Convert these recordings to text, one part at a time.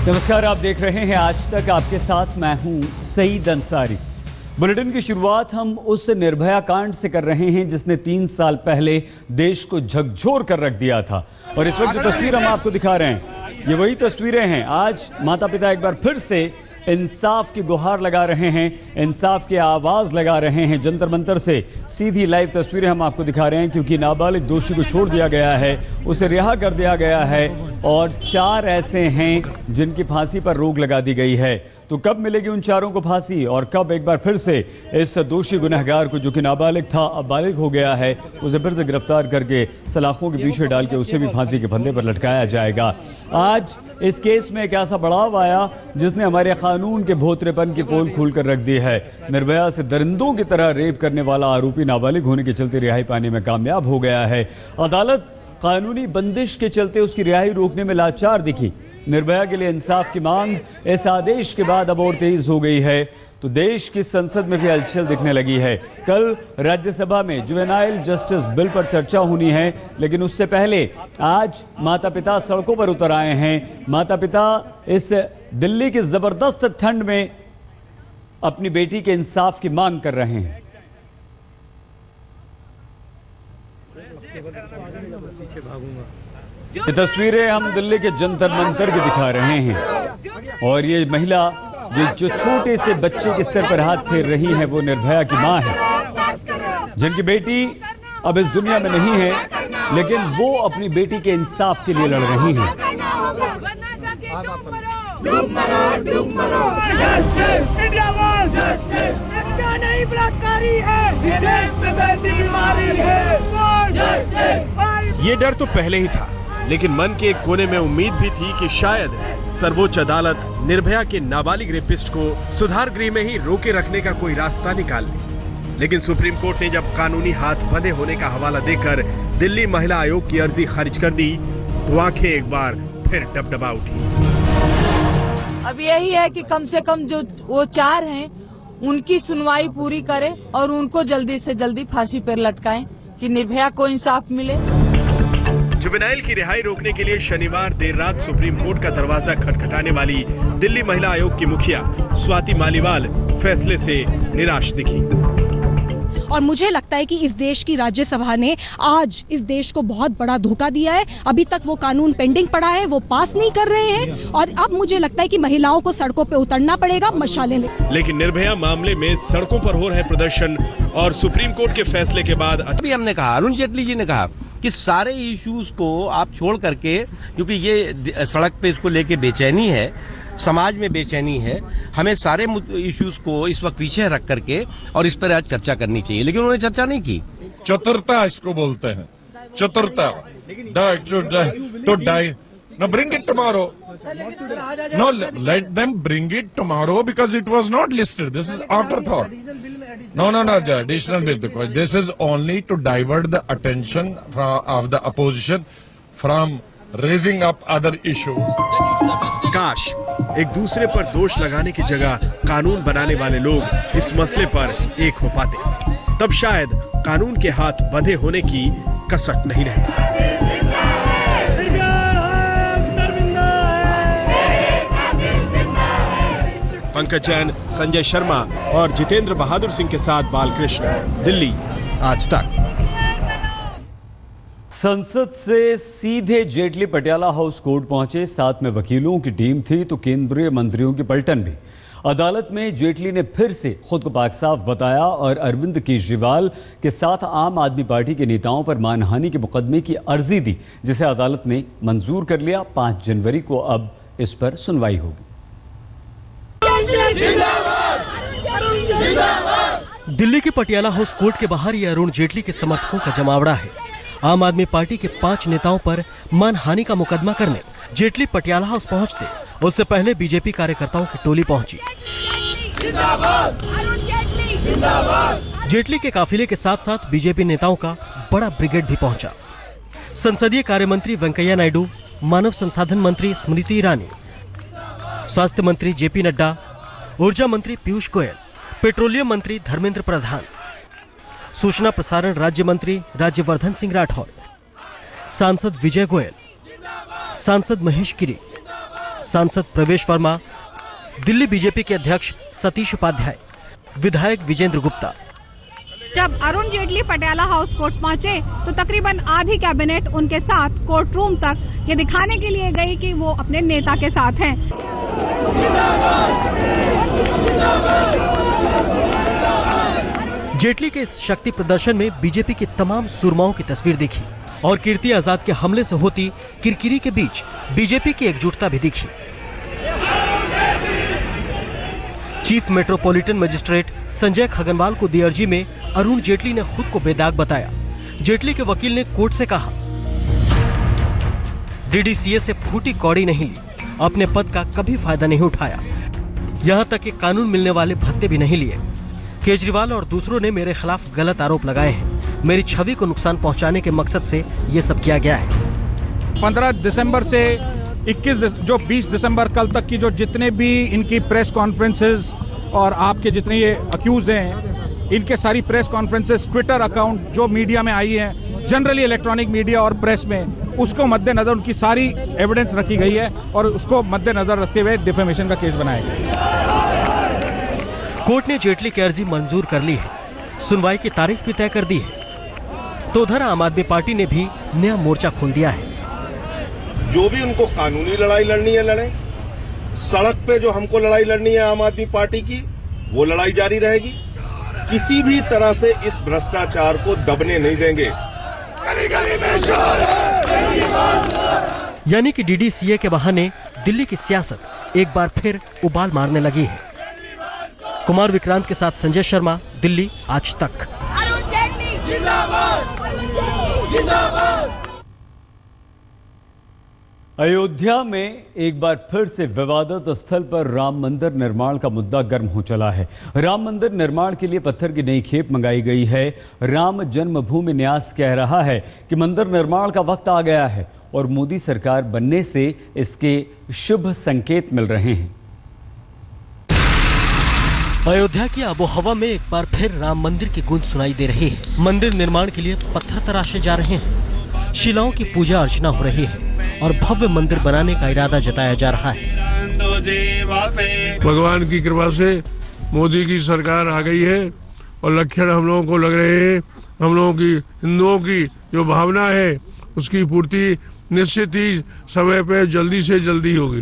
नमस्कार, आप देख रहे हैं आज तक। आपके साथ मैं हूं सईद अंसारी। बुलेटिन की शुरुआत हम उस निर्भया कांड से कर रहे हैं जिसने 3 साल पहले देश को झकझोर कर रख दिया था। और इस वक्त जो तस्वीर हम आपको दिखा रहे हैं, ये वही तस्वीरें हैं। आज माता पिता एक बार फिर से इंसाफ की गुहार लगा रहे हैं, इंसाफ की आवाज़ लगा रहे हैं। जंतर मंतर से सीधी लाइव तस्वीरें हम आपको दिखा रहे हैं, क्योंकि नाबालिग दोषी को छोड़ दिया गया है, उसे रिहा कर दिया गया है और 4 ऐसे हैं जिनकी फांसी पर रोक लगा दी गई है। तो कब मिलेगी उन 4 को फांसी, और कब एक बार फिर से इस दोषी गुनहगार को, जो कि नाबालिग था अब बालिग हो गया है, उसे फिर से गिरफ्तार करके सलाखों के पीछे डाल के उसे भी फांसी के फंदे पर लटकाया जाएगा। आज इस केस में एक ऐसा बढ़ाव आया जिसने हमारे कानून के भोतरेपन की पोल खोल कर रख दी है। निर्भया से दरिंदों की तरह रेप करने वाला आरोपी नाबालिग होने के चलते रिहाई पाने में कामयाब हो गया है। अदालत कानूनी बंदिश के चलते उसकी रिहाई रोकने में लाचार दिखी। निर्भया के लिए इंसाफ की मांग इस आदेश के बाद अब और तेज हो गई है, तो देश की संसद में भी हलचल दिखने लगी है। कल राज्यसभा में जुवेनाइल जस्टिस बिल पर चर्चा होनी है, लेकिन उससे पहले आज माता पिता सड़कों पर उतर आए हैं। माता पिता इस दिल्ली की जबरदस्त ठंड में अपनी बेटी के इंसाफ की मांग कर रहे हैं। ये तस्वीरें हम दिल्ली के जंतर मंतर की दिखा रहे हैं, और ये महिला जो छोटे से बच्चे के सिर पर हाथ फेर रही है, वो निर्भया की मां है, जिनकी बेटी अब इस दुनिया में नहीं है, लेकिन वो अपनी बेटी के इंसाफ के लिए लड़ रही हैं। ये डर तो पहले ही था, लेकिन मन के एक कोने में उम्मीद भी थी कि शायद सर्वोच्च अदालत निर्भया के नाबालिग रेपिस्ट को सुधार गृह में ही रोके रखने का कोई रास्ता निकाल ले। लेकिन सुप्रीम कोर्ट ने जब कानूनी हाथ बंधे होने का हवाला देकर दिल्ली महिला आयोग की अर्जी खारिज कर दी, तो आंखें एक बार फिर डबडबा उठी। अब यही है कि कम से कम जो वो 4 हैं, उनकी सुनवाई पूरी करें और उनको जल्दी से जल्दी फांसी पर लटकाएं कि निर्भया को इंसाफ मिले। जुवेनाइल की रिहाई रोकने के लिए शनिवार देर रात सुप्रीम कोर्ट का दरवाजा खटखटाने वाली दिल्ली महिला आयोग की मुखिया स्वाति मालीवाल फैसले से निराश दिखी। और मुझे लगता है कि इस देश की राज्यसभा ने आज इस देश को बहुत बड़ा धोखा दिया है। अभी तक वो कानून पेंडिंग पड़ा है, वो पास नहीं कर रहे हैं, और अब मुझे लगता है कि महिलाओं को सड़कों पे उतरना पड़ेगा मशालें लेकर। लेकिन निर्भया मामले में सड़कों पर हो रहे प्रदर्शन और सुप्रीम कोर्ट के फैसले के बाद अभी हमने कहा, अरुण जेटली जी ने कहा कि सारे इश्यूज को आप छोड़ करके, क्योंकि ये सड़क पे इसको लेके बेचैनी है, समाज में बेचैनी है, हमें सारे इश्यूज को इस वक्त पीछे रख करके और इस पर आज चर्चा करनी चाहिए। लेकिन उन्होंने चर्चा नहीं की। चतुरता इसको बोलते हैं, चतुरता। To die No, bring it tomorrow. No, let them bring it tomorrow because it was not listed. This is afterthought. No, additional bill. This is only to divert the attention of the opposition from raising up other issues. काश एक दूसरे पर दोष लगाने की जगह कानून बनाने वाले लोग इस मसले पर एक हो पाते, तब शायद कानून के हाथ बंधे होने की कसक नहीं रहती। पंकज जैन, संजय शर्मा और जितेंद्र बहादुर सिंह के साथ बालकृष्ण, दिल्ली आज तक। संसद से सीधे जेटली पटियाला हाउस कोर्ट पहुंचे। साथ में वकीलों की टीम थी, तो केंद्रीय मंत्रियों की पलटन भी। अदालत में जेटली ने फिर से खुद को पाक साफ बताया और अरविंद केजरीवाल के साथ आम आदमी पार्टी के नेताओं पर मानहानि के मुकदमे की अर्जी दी, जिसे अदालत ने मंजूर कर लिया। 5 जनवरी को अब इस पर सुनवाई होगी। दिल्ली के पटियाला हाउस कोर्ट के बाहर ये अरुण जेटली के समर्थकों का जमावड़ा है। आम आदमी पार्टी के 5 नेताओं पर मानहानि का मुकदमा करने जेटली पटियाला हाउस पहुंचते, उससे पहले बीजेपी कार्यकर्ताओं की टोली पहुंची। जेटली के काफिले के साथ साथ बीजेपी नेताओं का बड़ा ब्रिगेड भी पहुंचा। संसदीय कार्य मंत्री वेंकैया नायडू, मानव संसाधन मंत्री स्मृति ईरानी, स्वास्थ्य मंत्री जेपी नड्डा, ऊर्जा मंत्री पीयूष गोयल, पेट्रोलियम मंत्री धर्मेंद्र प्रधान, सूचना प्रसारण राज्य मंत्री राज्यवर्धन सिंह राठौर, सांसद विजय गोयल, सांसद महेश गिरी, सांसद प्रवेश वर्मा, दिल्ली बीजेपी के अध्यक्ष सतीश उपाध्याय, विधायक विजेंद्र गुप्ता। जब अरुण जेटली पटियाला हाउस कोर्ट पहुंचे तो तकरीबन आधी कैबिनेट उनके साथ कोर्ट रूम तक ये दिखाने के लिए गई कि वो अपने नेता के साथ हैं। जेटली के इस शक्ति प्रदर्शन में बीजेपी के तमाम सुरमाओं की तस्वीर दिखी और कीर्ति आजाद के हमले से होती किरकिरी के बीच बीजेपी की एकजुटता भी दिखी। चीफ मेट्रोपॉलिटन मजिस्ट्रेट संजय खगनवाल को दी अर्जी में अरुण जेटली ने खुद को बेदाग बताया। जेटली के वकील ने कोर्ट से कहा, डीडीसीए से फूटी कौड़ी नहीं ली, अपने पद का कभी फायदा नहीं उठाया, यहां तक कि कानून मिलने वाले भत्ते भी नहीं लिए। केजरीवाल और दूसरों ने मेरे खिलाफ गलत आरोप लगाए हैं। मेरी छवि को नुकसान पहुंचाने के मकसद से ये सब किया गया है। 15 दिसंबर से 20 दिसंबर कल तक की जो जितने भी इनकी प्रेस कॉन्फ्रेंसेस और आपके जितने ये अक्यूज हैं, इनके सारी प्रेस कॉन्फ्रेंसेस, ट्विटर अकाउंट जो मीडिया में आई हैं, जनरली इलेक्ट्रॉनिक मीडिया और प्रेस में, उसको मद्देनजर उनकी सारी एविडेंस रखी गई है और उसको मद्देनजर रखते हुए डिफेमेशन का केस बनाया गया। कोर्ट ने जेटली की अर्जी मंजूर कर ली है, सुनवाई की तारीख भी तय कर दी है। तो उधर आम आदमी पार्टी ने भी नया मोर्चा खोल दिया है। जो भी उनको कानूनी लड़ाई लड़नी है लड़े, सड़क पे जो हमको लड़ाई लड़नी है आम आदमी पार्टी की, वो लड़ाई जारी रहेगी। किसी भी तरह से इस भ्रष्टाचार को दबने नहीं देंगे। यानी कि डीडीसीए के बहाने दिल्ली की सियासत एक बार फिर उबाल मारने लगी है। कुमार विक्रांत के साथ संजय शर्मा, दिल्ली आज तक। अयोध्या में एक बार फिर से विवादित स्थल पर राम मंदिर निर्माण का मुद्दा गर्म हो चला है। राम मंदिर निर्माण के लिए पत्थर की नई खेप मंगाई गई है। राम जन्मभूमि न्यास कह रहा है कि मंदिर निर्माण का वक्त आ गया है और मोदी सरकार बनने से इसके शुभ संकेत मिल रहे हैं। अयोध्या की आबोहवा में एक बार फिर राम मंदिर की गूंज सुनाई दे रही है। मंदिर निर्माण के लिए पत्थर तराशे जा रहे हैं, शिलाओं की पूजा अर्चना हो रही है और भव्य मंदिर बनाने का इरादा जताया जा रहा है। भगवान की कृपा से मोदी की सरकार आ गई है और लक्षण हम लोगों को लग रहे हैं। हम लोगों की, हिंदुओं की जो भावना है उसकी पूर्ति निश्चित ही समय पे जल्दी से जल्दी होगी।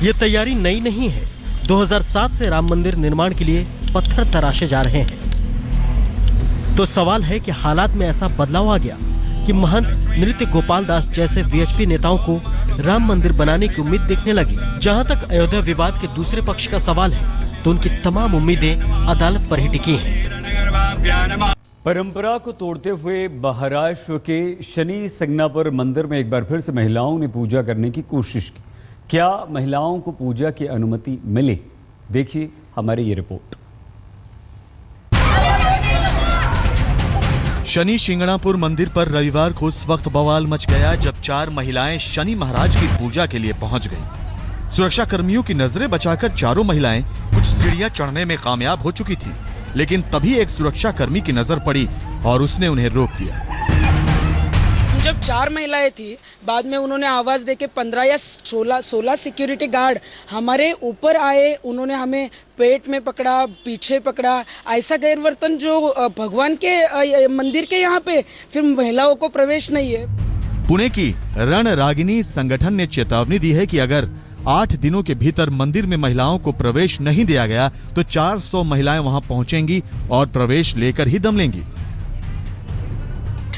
ये तैयारी नई नहीं है। 2007 से राम मंदिर निर्माण के लिए पत्थर तराशे जा रहे हैं। तो सवाल है कि हालात में ऐसा बदलाव आ गया कि महंत नृत्य गोपाल दास जैसे वीएचपी नेताओं को राम मंदिर बनाने की उम्मीद दिखने लगी। जहां तक अयोध्या विवाद के दूसरे पक्ष का सवाल है तो उनकी तमाम उम्मीदें अदालत पर ही टिकी हैं। परंपरा को तोड़ते हुए महाराष्ट्र के शनि सिंगणापुर मंदिर में एक बार फिर से महिलाओं ने पूजा करने की कोशिश की। क्या महिलाओं को पूजा की अनुमति मिले? देखिए हमारी ये रिपोर्ट। शनि शिंगणापुर मंदिर पर रविवार को उस वक्त बवाल मच गया जब 4 महिलाएं शनि महाराज की पूजा के लिए पहुंच गईं। सुरक्षा कर्मियों की नजरें बचाकर चारों महिलाएं कुछ सीढ़ियां चढ़ने में कामयाब हो चुकी थी, लेकिन तभी एक सुरक्षा कर्मी की नजर पड़ी और उसने उन्हें रोक दिया। जब 4 महिलाएं थी, बाद में उन्होंने आवाज देके 15 या 16 सिक्योरिटी गार्ड हमारे ऊपर आए। उन्होंने हमें पेट में पकड़ा, पीछे पकड़ा। ऐसा गैरवर्तन जो भगवान के मंदिर के यहाँ पे फिर महिलाओं को प्रवेश नहीं है। पुणे की रण रागिनी संगठन ने चेतावनी दी है कि अगर 8 दिनों के भीतर मंदिर में महिलाओं को प्रवेश नहीं दिया गया तो 400 महिलाएं वहां पहुंचेंगी और प्रवेश लेकर ही दम लेंगी।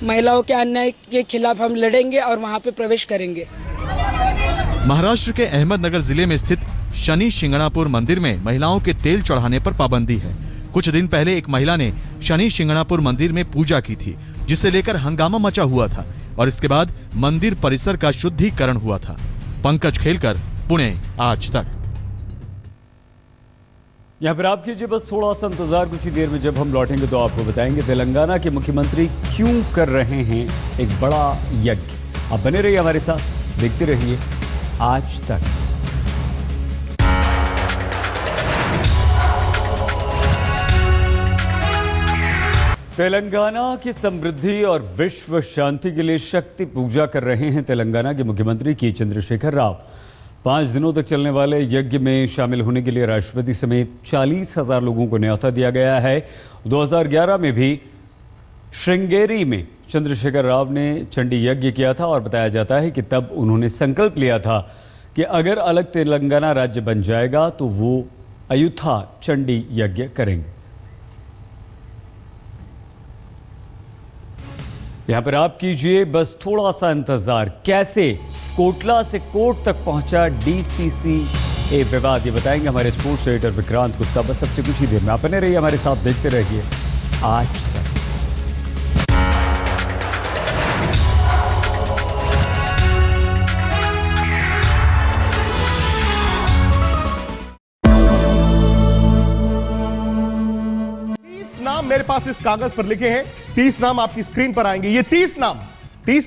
महिलाओं के अन्याय के खिलाफ हम लड़ेंगे और वहां पे प्रवेश करेंगे। महाराष्ट्र के अहमदनगर जिले में स्थित शनि शिंगणापुर मंदिर में महिलाओं के तेल चढ़ाने पर पाबंदी है। कुछ दिन पहले एक महिला ने शनि शिंगणापुर मंदिर में पूजा की थी, जिसे लेकर हंगामा मचा हुआ था और इसके बाद मंदिर परिसर का शुद्धिकरण हुआ था। पंकज खेलकर, पुणे आज तक। यहाँ पर आप कीजिए बस थोड़ा सा इंतजार, कुछ ही देर में जब हम लौटेंगे तो आपको बताएंगे तेलंगाना के मुख्यमंत्री क्यों कर रहे हैं एक बड़ा यज्ञ। आप बने रहिए हमारे साथ, देखते रहिए आज तक। तेलंगाना की समृद्धि और विश्व शांति के लिए शक्ति पूजा कर रहे हैं तेलंगाना के मुख्यमंत्री के चंद्रशेखर राव। 5 दिनों तक चलने वाले यज्ञ में शामिल होने के लिए राष्ट्रपति समेत 40,000 लोगों को न्योता दिया गया है। 2011 में भी श्रृंगेरी में चंद्रशेखर राव ने चंडी यज्ञ किया था और बताया जाता है कि तब उन्होंने संकल्प लिया था कि अगर अलग तेलंगाना राज्य बन जाएगा तो वो अयुथा चंडी यज्ञ करेंगे। यहां पर आप कीजिए बस थोड़ा सा इंतजार, कैसे कोटला से कोर्ट तक पहुंचा DCCA विवाद, ये बताएंगे हमारे स्पोर्ट्स एडिटर विक्रांत गुप्ता। बस सबसे कुछ ही देर में आप बने रहिए हमारे साथ, देखते रहिए आज तक। मेरे पास इस कागज पर लिखे हैं, 30 नाम आपकी स्क्रीन पर आएंगे। ये 30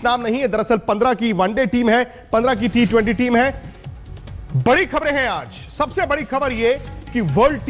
नाम नहीं है, दरअसल 15 की वनडे टीम है, 15 की T20 टीम है। बड़ी खबरें हैं आज। सबसे बड़ी खबर ये कि वर्ल्ड